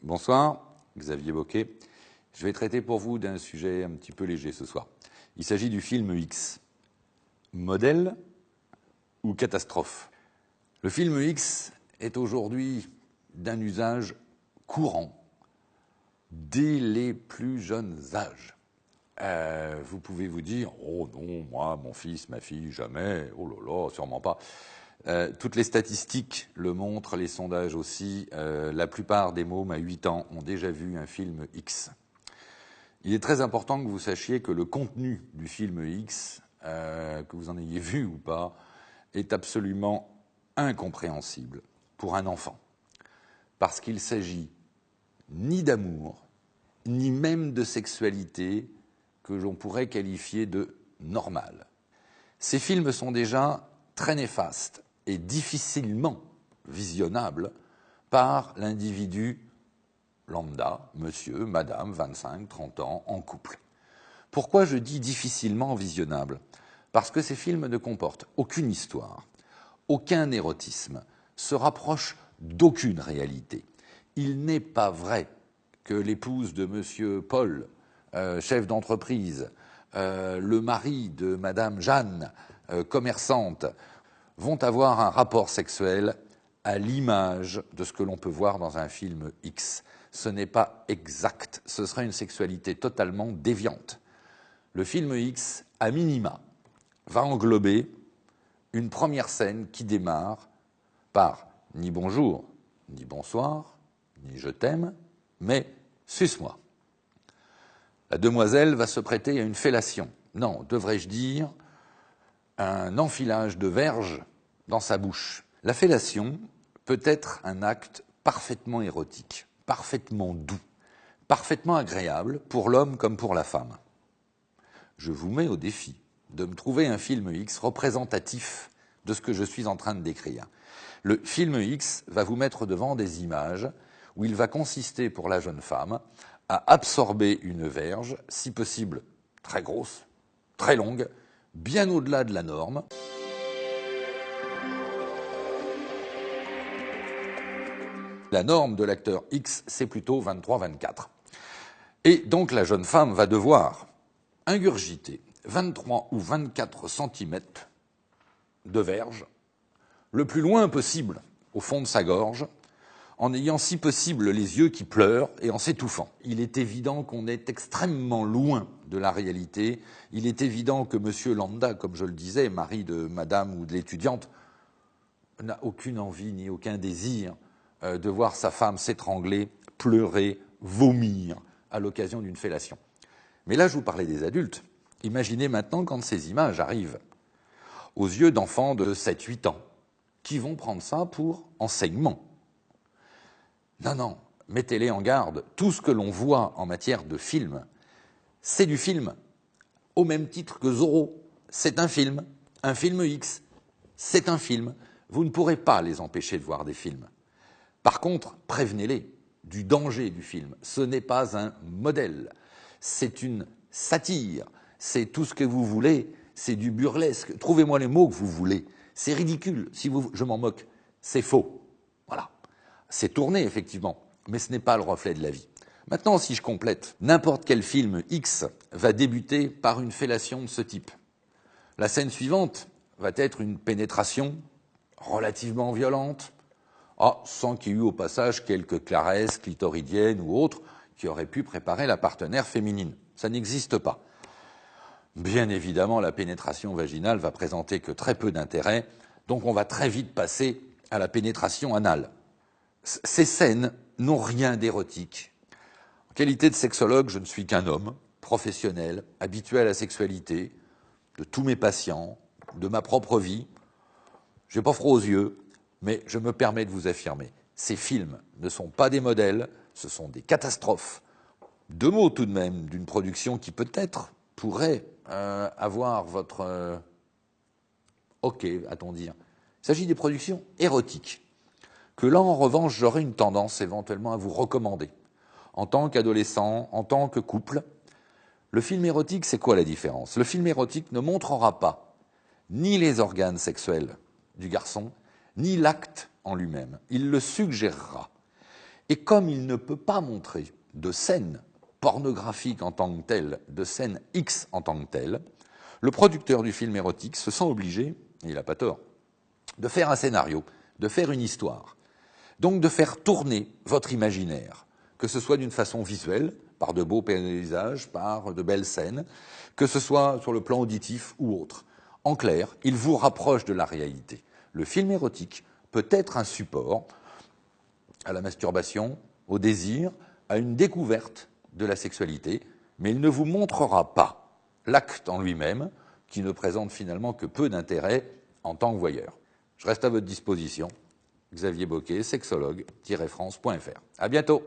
Bonsoir, Xavier Boquet. Je vais traiter pour vous d'un sujet un petit peu léger ce soir. Il s'agit du film X. Modèle ou catastrophe? Le film X est aujourd'hui d'un usage courant dès les plus jeunes âges. Vous pouvez vous dire « Oh non, moi, mon fils, ma fille, jamais, oh là là, sûrement pas ». Toutes les statistiques le montrent, les sondages aussi. La plupart des mômes à 8 ans ont déjà vu un film X. Il est très important que vous sachiez que le contenu du film X, que vous en ayez vu ou pas, est absolument incompréhensible pour un enfant. Parce qu'il s'agit ni d'amour, ni même de sexualité que l'on pourrait qualifier de normale. Ces films sont déjà très néfastes et difficilement visionnable par l'individu lambda, monsieur, madame, 25, 30 ans, en couple. Pourquoi je dis difficilement visionnable? Parce que ces films ne comportent aucune histoire, aucun érotisme, se rapprochent d'aucune réalité. Il n'est pas vrai que l'épouse de monsieur Paul, chef d'entreprise, le mari de madame Jeanne, commerçante, vont avoir un rapport sexuel à l'image de ce que l'on peut voir dans un film X. Ce n'est pas exact, ce serait une sexualité totalement déviante. Le film X, à minima, va englober une première scène qui démarre par ni bonjour, ni bonsoir, ni je t'aime, mais suce-moi. La demoiselle va se prêter à une fellation. Non, devrais-je dire un enfilage de verge dans sa bouche. La fellation peut être un acte parfaitement érotique, parfaitement doux, parfaitement agréable pour l'homme comme pour la femme. Je vous mets au défi de me trouver un film X représentatif de ce que je suis en train de décrire. Le film X va vous mettre devant des images où il va consister pour la jeune femme à absorber une verge, si possible très grosse, très longue, bien au-delà de la norme. La norme de l'acteur X, c'est plutôt 23-24. Et donc la jeune femme va devoir ingurgiter 23 ou 24 cm de verge, le plus loin possible au fond de sa gorge, en ayant si possible les yeux qui pleurent et en s'étouffant. Il est évident qu'on est extrêmement loin de la réalité. Il est évident que monsieur Lambda, comme je le disais, mari de madame ou de l'étudiante, n'a aucune envie ni aucun désir de voir sa femme s'étrangler, pleurer, vomir à l'occasion d'une fellation. Mais là, je vous parlais des adultes. Imaginez maintenant quand ces images arrivent aux yeux d'enfants de 7-8 ans qui vont prendre ça pour enseignement. Non, non, mettez-les en garde. Tout ce que l'on voit en matière de film, c'est du film. Au même titre que Zorro, c'est un film X, c'est un film. Vous ne pourrez pas les empêcher de voir des films. Par contre, prévenez-les du danger du film. Ce n'est pas un modèle, c'est une satire, c'est tout ce que vous voulez, c'est du burlesque. Trouvez-moi les mots que vous voulez. C'est ridicule, je m'en moque, c'est faux. Voilà. C'est tourné, effectivement, mais ce n'est pas le reflet de la vie. Maintenant, si je complète, n'importe quel film X va débuter par une fellation de ce type. La scène suivante va être une pénétration relativement violente, sans qu'il y ait eu au passage quelques caresses clitoridiennes ou autres qui auraient pu préparer la partenaire féminine. Ça n'existe pas. Bien évidemment, la pénétration vaginale va présenter que très peu d'intérêt, donc on va très vite passer à la pénétration anale. Ces scènes n'ont rien d'érotique. En qualité de sexologue, je ne suis qu'un homme, professionnel, habitué à la sexualité, de tous mes patients, de ma propre vie. Je n'ai pas froid aux yeux, mais je me permets de vous affirmer, ces films ne sont pas des modèles, ce sont des catastrophes. Deux mots tout de même d'une production qui peut-être pourrait avoir votre OK, va-t-on dire. Il s'agit des productions érotiques, que là, en revanche, j'aurais une tendance éventuellement à vous recommander. En tant qu'adolescent, en tant que couple, le film érotique, c'est quoi la différence? Le film érotique ne montrera pas ni les organes sexuels du garçon, ni l'acte en lui-même. Il le suggérera. Et comme il ne peut pas montrer de scène pornographique en tant que telle, de scène X en tant que telle, le producteur du film érotique se sent obligé, et il n'a pas tort, de faire un scénario, de faire une histoire. Donc de faire tourner votre imaginaire, que ce soit d'une façon visuelle, par de beaux paysages, par de belles scènes, que ce soit sur le plan auditif ou autre. En clair, il vous rapproche de la réalité. Le film érotique peut être un support à la masturbation, au désir, à une découverte de la sexualité, mais il ne vous montrera pas l'acte en lui-même, qui ne présente finalement que peu d'intérêt en tant que voyeur. Je reste à votre disposition. Xavier Boquet, sexologue-france.fr. À bientôt.